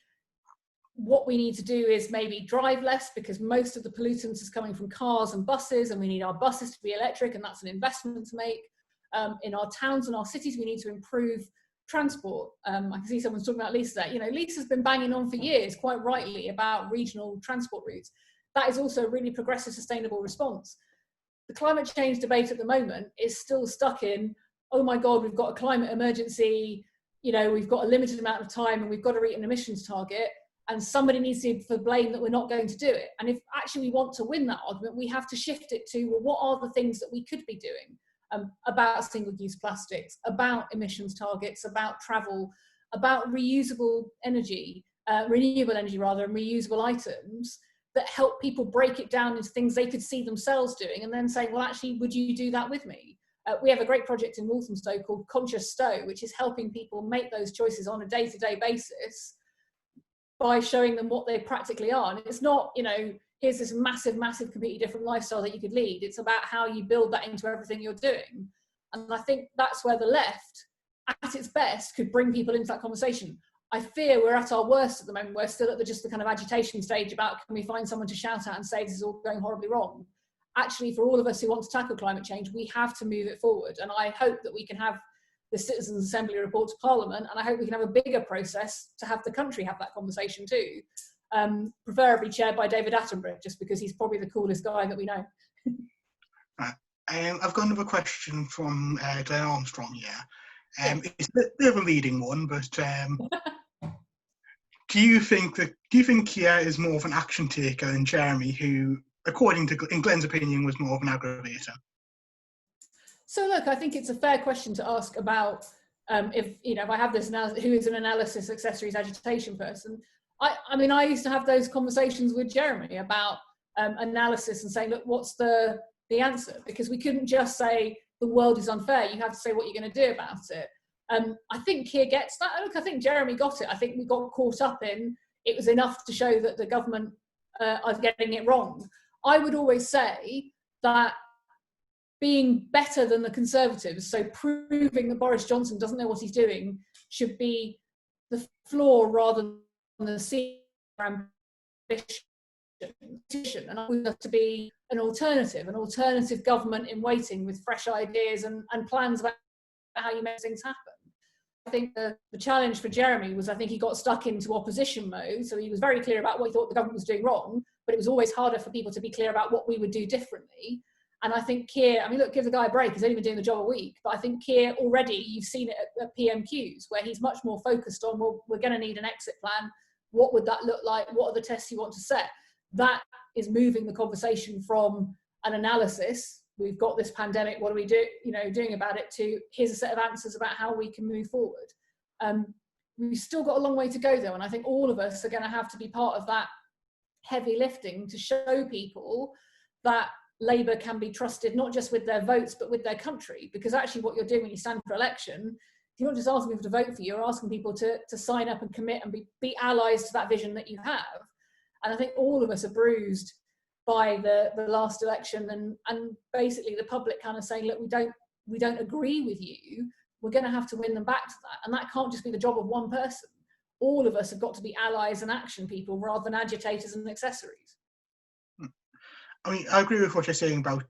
what we need to do is maybe drive less, because most of the pollutants is coming from cars and buses, and we need our buses to be electric, and that's an investment to make. In our towns and our cities, we need to improve transport. I can see someone's talking about Lisa there. You know, Lisa's been banging on for years, quite rightly, about regional transport routes. That is also a really progressive, sustainable response. The climate change debate at the moment is still stuck in, oh my God, we've got a climate emergency, you know, we've got a limited amount of time and we've got to reach an emissions target, and somebody needs to be blamed that we're not going to do it. And if actually we want to win that argument, we have to shift it to, well, what are the things that we could be doing? About single-use plastics, about emissions targets, about travel, about reusable energy, renewable energy rather, and reusable items that help people break it down into things they could see themselves doing, and then saying, well, actually, would you do that with me? We have a great project in Walthamstow called Conscious Stow, which is helping people make those choices on a day-to-day basis by showing them what they practically are. And it's not, you know, here's this massive, completely different lifestyle that you could lead. It's about how you build that into everything you're doing. And I think that's where the left, at its best, could bring people into that conversation. I fear we're at our worst at the moment. We're still at the kind of agitation stage about, can we find someone to shout at and say this is all going horribly wrong? Actually, for all of us who want to tackle climate change, we have to move it forward. And I hope that we can have the Citizens Assembly report to Parliament, and I hope we can have a bigger process to have the country have that conversation too. Preferably chaired by David Attenborough, just because he's probably the coolest guy that we know. I've got another question from Glenn Armstrong here. It's a bit of a leading one, but do you think Keir is more of an action taker than Jeremy, who, according to in Glenn's opinion, was more of an aggravator? So look, I think it's a fair question to ask about if I have this analysis, who is an analysis, accessories, agitation person. I mean, I used to have those conversations with Jeremy about analysis and saying, look, what's the answer? Because we couldn't just say the world is unfair. You have to say what you're going to do about it. I think Keir gets that. Look, I think Jeremy got it. I think we got caught up in it was enough to show that the government are getting it wrong. I would always say that being better than the Conservatives, so proving that Boris Johnson doesn't know what he's doing, should be the floor rather than the ceiling ambition. And I want us to be an alternative government in waiting with fresh ideas and plans about how you make things happen. think the challenge for Jeremy was, I think he got stuck into opposition mode. So he was very clear about what he thought the government was doing wrong, but it was always harder for people to be clear about what we would do differently. And I think Keir, I mean, look, give the guy a break. He's only been doing the job a week. But I think Keir already, you've seen it at PMQs, where he's much more focused on, well, we're going to need an exit plan. What would that look like? What are the tests you want to set? That is moving the conversation from an analysis, we've got this pandemic, what are we doing about it, to here's a set of answers about how we can move forward. We've still got a long way to go though, and I think all of us are going to have to be part of that heavy lifting to show people that Labour can be trusted, not just with their votes, but with their country. Because actually what you're doing when you stand for election, you're not just asking people to vote for you, you're asking people to sign up and commit and be allies to that vision that you have. And I think all of us are bruised by the last election, and basically the public kind of saying, look, we don't agree with you, we're going to have to win them back to that. And that can't just be the job of one person. All of us have got to be allies and action people rather than agitators and accessories. I mean, I agree with what you're saying about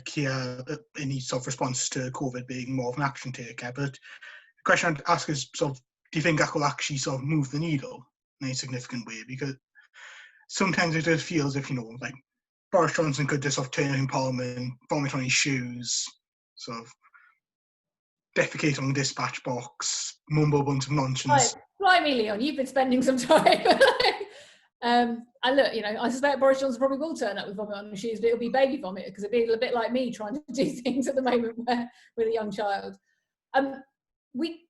Keir in his sort of response to COVID being more of an action taker, but the question I'd ask is, sort of, do you think that will actually sort of move the needle in a significant way? Because sometimes it does feel as if, like Boris Johnson could just sort of turn in Parliament, vomit on his shoes, sort of defecate on the dispatch box, mumble a bunch of nonsense. Right, Leon, you've been spending some time. And look, I suspect Boris Johnson probably will turn up with vomit on his shoes, but it'll be baby vomit, because it'll be a bit like me trying to do things at the moment with a young child. We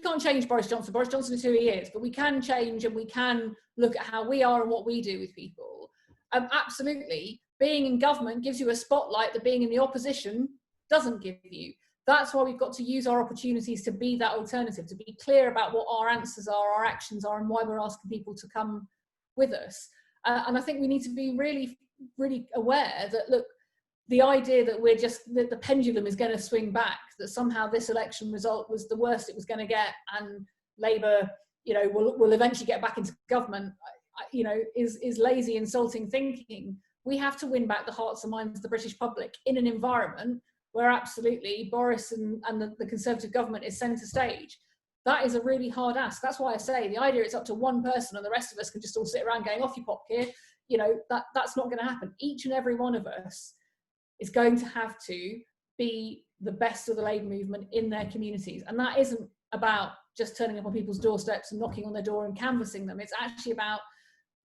can't change Boris Johnson. Boris Johnson is who he is, but we can change, and we can look at how we are and what we do with people. Absolutely, being in government gives you a spotlight that being in the opposition doesn't give you. That's why we've got to use our opportunities to be that alternative, to be clear about what our answers are, our actions are, and why we're asking people to come with us. And I think we need to be really, really aware that, look, the idea that that the pendulum is going to swing back, that somehow this election result was the worst it was going to get, and Labour, will eventually get back into government, is lazy, insulting thinking. We have to win back the hearts and minds of the British public in an environment where absolutely Boris and the Conservative government is centre stage. That is a really hard ask. That's why I say the idea it's up to one person and the rest of us can just all sit around going, off you pop here, that's not going to happen. Each and every one of us is going to have to be the best of the Labour movement in their communities. And that isn't about just turning up on people's doorsteps and knocking on their door and canvassing them. It's actually about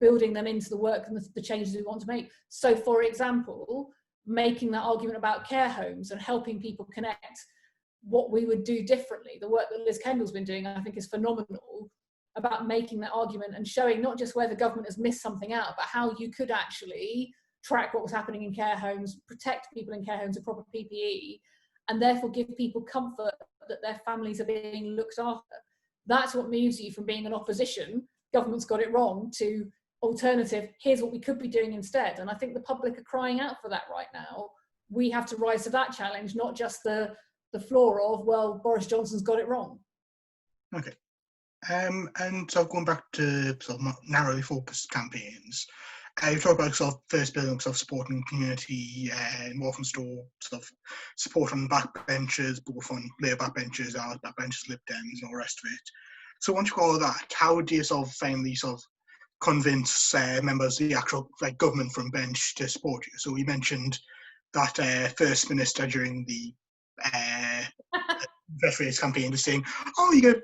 building them into the work and the changes we want to make. So, for example, making that argument about care homes and helping people connect what we would do differently. The work that Liz Kendall's been doing, I think, is phenomenal, about making that argument and showing not just where the government has missed something out, but how you could actually track what was happening in care homes, protect people in care homes with proper PPE, and therefore give people comfort that their families are being looked after. That's what moves you from being an opposition, government's got it wrong, to alternative, here's what we could be doing instead. And I think the public are crying out for that right now. We have to rise to that challenge, not just the floor of, well, Boris Johnson's got it wrong. Okay. And so going back to sort of narrowly focused campaigns, you talk about sort of first building sort of supporting community in Walthamstow, sort of support on backbenchers, both on Labour backbenchers, our backbenchers, Lib Dems, and all the rest of it. So once you've got all that, how do you sort of finally sort of convince members of the actual government from bench to support you? So you mentioned that First Minister during the Fresh campaign was saying, oh, you get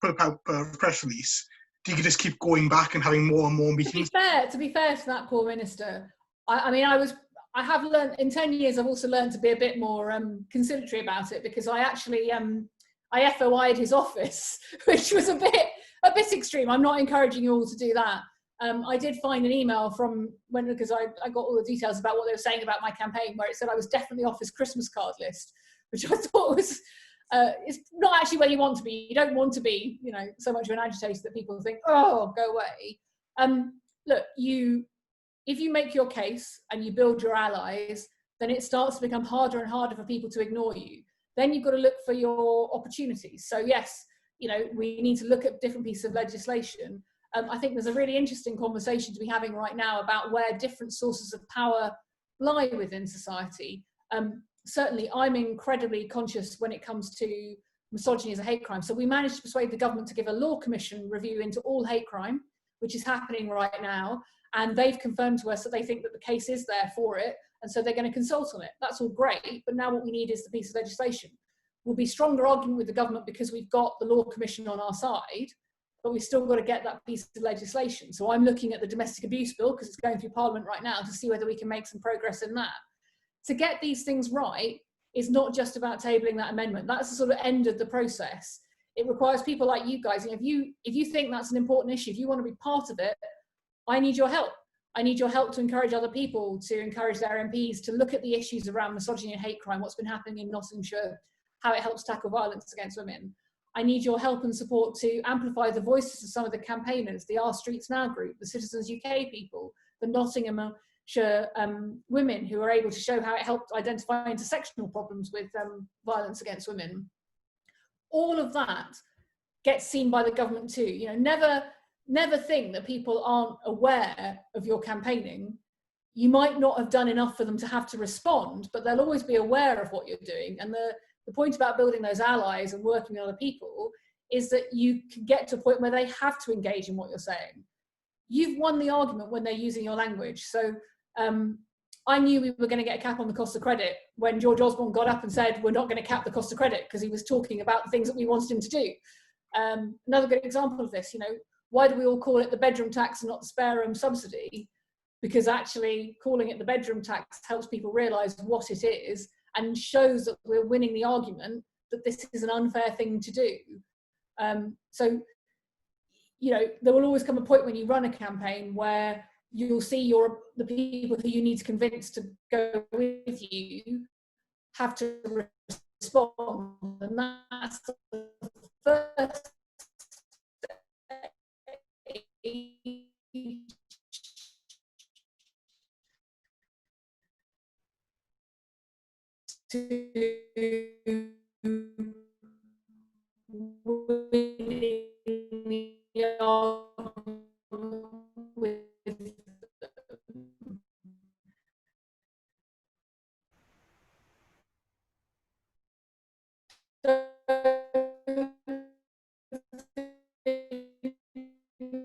put out a press release. Do you just keep going back and having more and more meetings? To be fair to that poor minister, I have learned in 10 years. I've also learned to be a bit more conciliatory about it, because I actually I FOI'd his office, which was a bit extreme. I'm not encouraging you all to do that. I did find an email because I got all the details about what they were saying about my campaign, where it said I was definitely off his Christmas card list, which I thought was it's not actually where you want to be. You don't want to be, so much of an agitator that people think, oh, go away. Look, if you make your case and you build your allies, then it starts to become harder and harder for people to ignore you. Then you've got to look for your opportunities. So yes, we need to look at different pieces of legislation. I think there's a really interesting conversation to be having right now about where different sources of power lie within society. Certainly, I'm incredibly conscious when it comes to misogyny is a hate crime. So we managed to persuade the government to give a law commission review into all hate crime, which is happening right now. And they've confirmed to us that they think that the case is there for it. And so they're going to consult on it. That's all great. But now what we need is the piece of legislation. We'll be stronger argument with the government because we've got the law commission on our side, but we've still got to get that piece of legislation. So I'm looking at the domestic abuse bill, because it's going through Parliament right now, to see whether we can make some progress in that. To get these things right is not just about tabling that amendment. That's the sort of end of the process. It requires people like you guys. And if you think that's an important issue, if you want to be part of it, I need your help. I need your help to encourage other people, to encourage their MPs to look at the issues around misogyny and hate crime, what's been happening in Nottinghamshire, how it helps tackle violence against women. I need your help and support to amplify the voices of some of the campaigners, the Our Streets Now group, the Citizens UK people, the Nottinghamshire women who are able to show how it helped identify intersectional problems with violence against women. All of that gets seen by the government too. You know, never think that people aren't aware of your campaigning. You might not have done enough for them to have to respond, but they'll always be aware of what you're doing. And the point about building those allies and working with other people is that you can get to a point where they have to engage in what you're saying. You've won the argument when they're using your language. So I knew we were going to get a cap on the cost of credit when George Osborne got up and said, we're not going to cap the cost of credit, because he was talking about the things that we wanted him to do. Another good example of this, you know, why do we all call it the bedroom tax and not the spare room subsidy? Because actually calling it the bedroom tax helps people realise what it is and shows that we're winning the argument that this is an unfair thing to do. So, you know, there will always come a point when you run a campaign where you'll see the people who you need to convince to go with you have to respond. And that's the first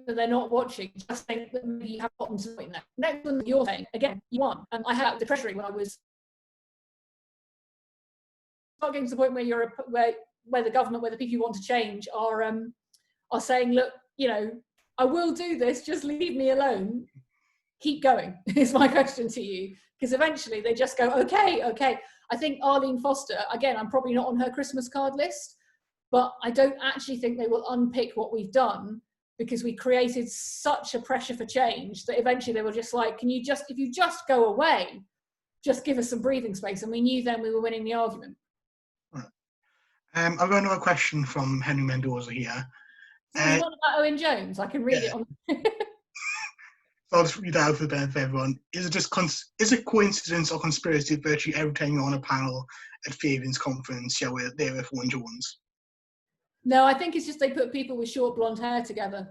they're not watching, just think that maybe you have gotten to the point now. Next one, you're saying, again, you won. I had the Treasury when I was not getting to the point where where the government, where the people you want to change are saying, look, you know, I will do this, just leave me alone. Keep going, is my question to you. Because eventually they just go, okay. I think Arlene Foster, again, I'm probably not on her Christmas card list, but I don't actually think they will unpick what we've done, because we created such a pressure for change that eventually they were just like, if you just go away, just give us some breathing space. And we knew then we were winning the argument. Right. I've got another question from Henry Mendoza here. One about Owen Jones, I can read it on. So I'll just read it out for the benefit of everyone. Is it coincidence or conspiracy that virtually every time you're on a panel at Fabians conference, you're there with Owen Jones? No, I think it's just they put people with short blonde hair together.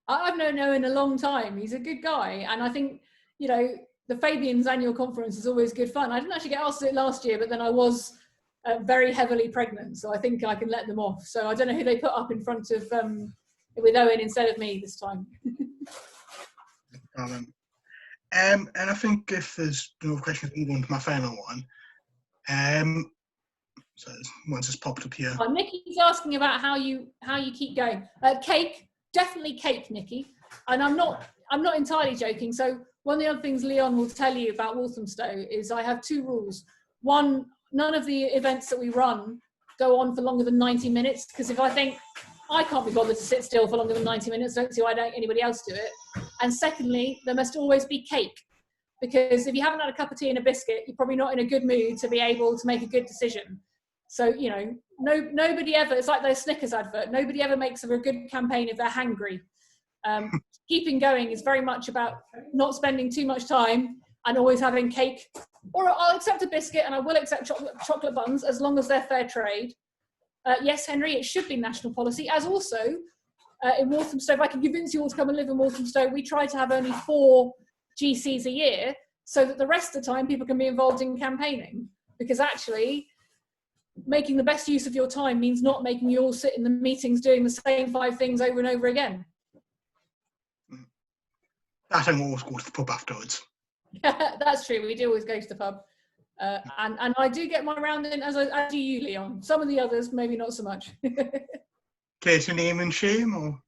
I've known Owen a long time. He's a good guy. And I think, you know, the Fabians annual conference is always good fun. I didn't actually get asked to do it last year, but then I was very heavily pregnant. So I think I can let them off. So I don't know who they put up in front of, with Owen instead of me this time. And I think if there's no questions, move on to my final one. So once it's popped up here. Oh, Nikki's asking about how you keep going. Cake, definitely cake, Nikki. And I'm not entirely joking. So one of the other things Leon will tell you about Walthamstow is I have two rules. One, none of the events that we run go on for longer than 90 minutes, because if I think I can't be bothered to sit still for longer than 90 minutes, don't see why anybody else do it. And secondly, there must always be cake, because if you haven't had a cup of tea and a biscuit, you're probably not in a good mood to be able to make a good decision. So, you know, nobody ever, it's like their Snickers advert, nobody ever makes a good campaign if they're hangry. Keeping going is very much about not spending too much time and always having cake, or I'll accept a biscuit and I will accept chocolate buns as long as they're fair trade. Yes, Henry, it should be national policy, as also in Walthamstow, if I can convince you all to come and live in Walthamstow, we try to have only 4 GCs a year so that the rest of the time people can be involved in campaigning. Because actually, making the best use of your time means not making you all sit in the meetings doing the same 5 things over and over again. That and always go to the pub afterwards. That's true. We do always go to the pub. And I do get my round in, as do you, Leon. Some of the others, maybe not so much. Care to name and shame, or?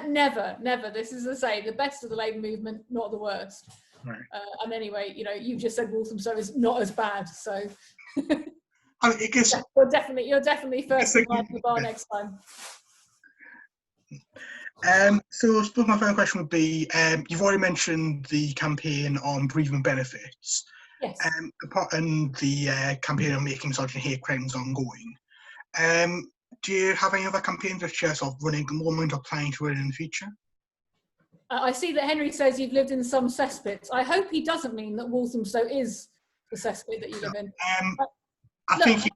Never. This is, as I say, the best of the Labour movement, not the worst. Right. And anyway, you know, you've just said Walthamstow is not as bad, so I guess you're definitely first in line at the bar next time. So I suppose my final question would be, you've already mentioned the campaign on bereavement benefits. Yes. And the campaign on making misogyny hate crimes ongoing. Do you have any other campaigns which you're sort of running at the moment or planning to run in the future? I see that Henry says you've lived in some cesspits. I hope he doesn't mean that Walthamstow is the cesspit that you live in. Actually,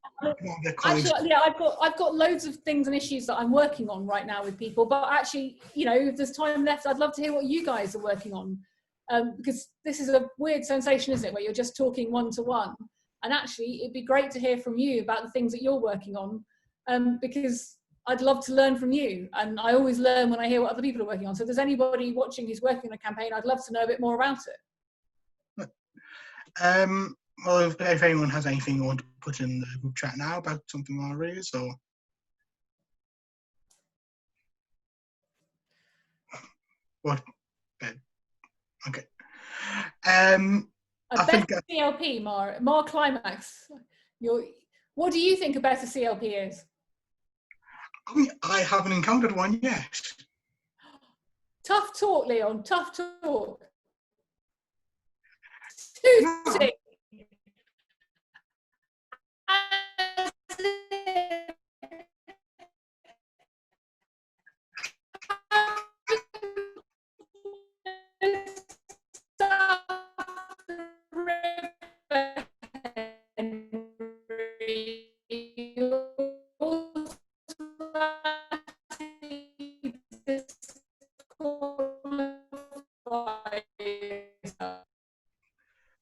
yeah, I've got loads of things and issues that I'm working on right now with people. But actually, you know, if there's time left, I'd love to hear what you guys are working on, because this is a weird sensation, isn't it, where you're just talking one-to-one. And actually, it'd be great to hear from you about the things that you're working on, because I'd love to learn from you. And I always learn when I hear what other people are working on. So if there's anybody watching who's working on a campaign, I'd love to know a bit more about it. Well, if anyone has anything you want to put in the group chat now about something I raised, or what? Okay. I think CLP, Mar Climax. What do you think a better CLP is? I mean, I haven't encountered one yet. Tough talk, Leon. Tough talk. No.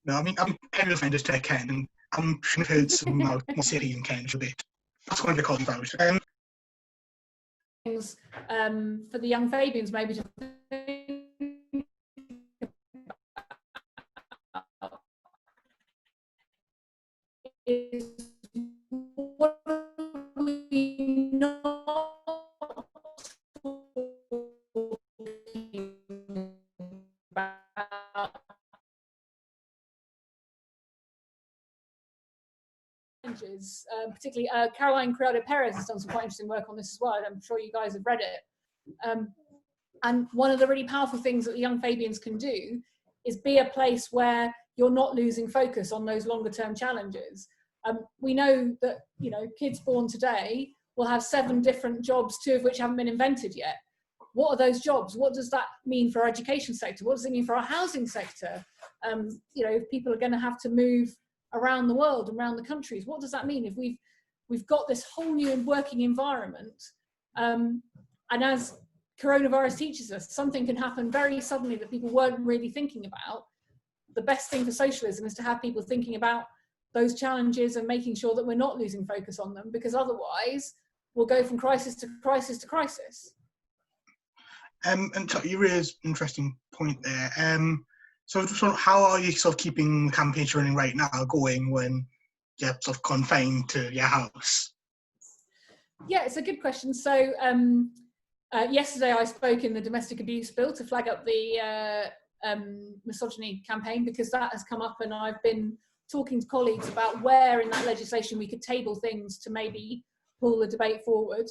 No, I mean, Ken was just Ken, and I'm sure I've heard some more City and Ken a bit. That's what they're calling about. Things for the Young Fabians, maybe to is what we not about challenges, particularly Caroline Criado Perez has done some quite interesting work on this as well. I'm sure you guys have read it. And one of the really powerful things that the Young Fabians can do is be a place where you're not losing focus on those longer term challenges. We know that, you know, kids born today will have 7 different jobs, 2 of which haven't been invented yet. What are those jobs? What does that mean for our education sector? What does it mean for our housing sector? You know, if people are going to have to move around the world, around the countries, what does that mean if we've got this whole new working environment? And as coronavirus teaches us, something can happen very suddenly that people weren't really thinking about. The best thing for socialism is to have people thinking about those challenges and making sure that we're not losing focus on them, because otherwise we'll go from crisis to crisis to crisis. And you raised an interesting point there. So how are you sort of keeping the campaigns running right now going when you're sort of confined to your house? Yeah, it's a good question. So yesterday I spoke in the domestic abuse bill to flag up the misogyny campaign, because that has come up, and I've been talking to colleagues about where in that legislation we could table things to maybe pull the debate forward.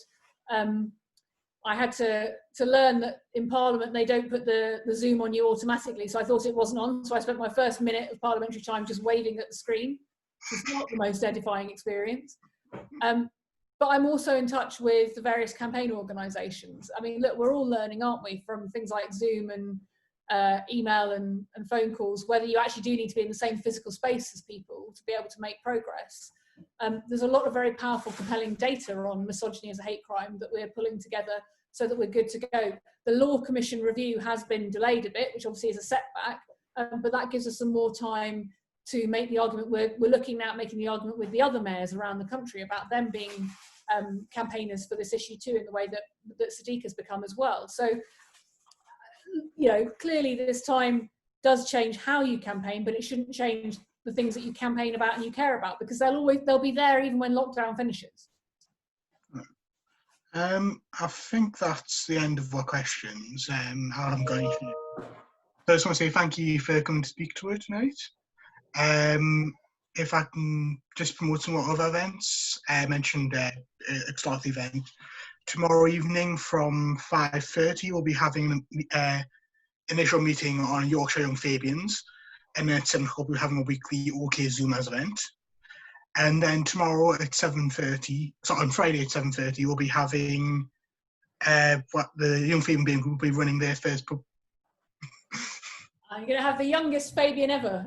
I had to learn that in Parliament they don't put the Zoom on you automatically, so I thought it wasn't on, so I spent my first minute of parliamentary time just waving at the screen, which is not the most edifying experience. But I'm also in touch with the various campaign organisations. I mean, look, we're all learning, aren't we, from things like Zoom and email and phone calls, whether you actually do need to be in the same physical space as people to be able to make progress. There's a lot of very powerful, compelling data on misogyny as a hate crime that we're pulling together so that we're good to go. The Law Commission review has been delayed a bit, which obviously is a setback, but that gives us some more time to make the argument. We're looking now at making the argument with the other mayors around the country about them being campaigners for this issue too, in the way that Sadiq has become as well. So, clearly this time does change how you campaign, but it shouldn't change the things that you campaign about and you care about, because they'll be there even when lockdown finishes. I think that's the end of our questions. I'm going to. I just want to say thank you for coming to speak to it tonight. If I can just promote some other events, I mentioned a start the event. Tomorrow evening from 5:30, we'll be having an initial meeting on Yorkshire Young Fabians, and then at 7 o'clock we'll be having a weekly OK Zoomers event. And then tomorrow at 7:30, so on Friday at 7:30, we'll be having what the Young Fabian Group will be running their first. I'm going to have the youngest Fabian ever.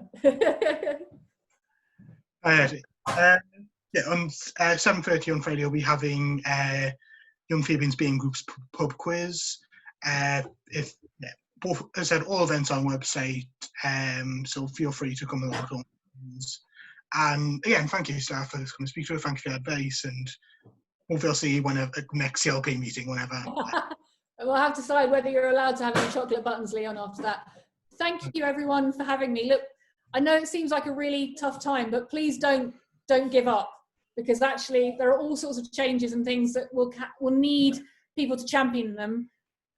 On 7:30 on Friday, we'll be having Young Fabians BM Group's pub quiz. Both, as I said, all events on the website, so feel free to come along. And again, thank you, Stella, for coming to speak to us. Thank you for your advice, and hopefully I'll see you whenever next CLP meeting, whenever. We'll have to decide whether you're allowed to have any chocolate buttons, Leon, after that. Thank you, everyone, for having me. Look, I know it seems like a really tough time, but please don't give up, because actually there are all sorts of changes and things that will need people to champion them,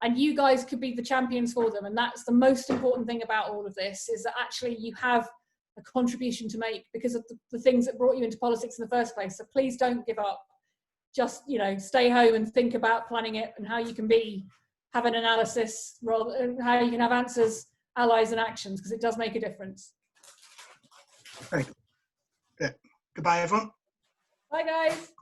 and you guys could be the champions for them. And that's the most important thing about all of this, is that actually you have a contribution to make because of the things that brought you into politics in the first place. So please don't give up. Just, stay home and think about planning it and how you can have an analysis, rather how you can have answers, allies and actions, because it does make a difference. Thank you. Yeah. Goodbye, everyone. Bye, guys.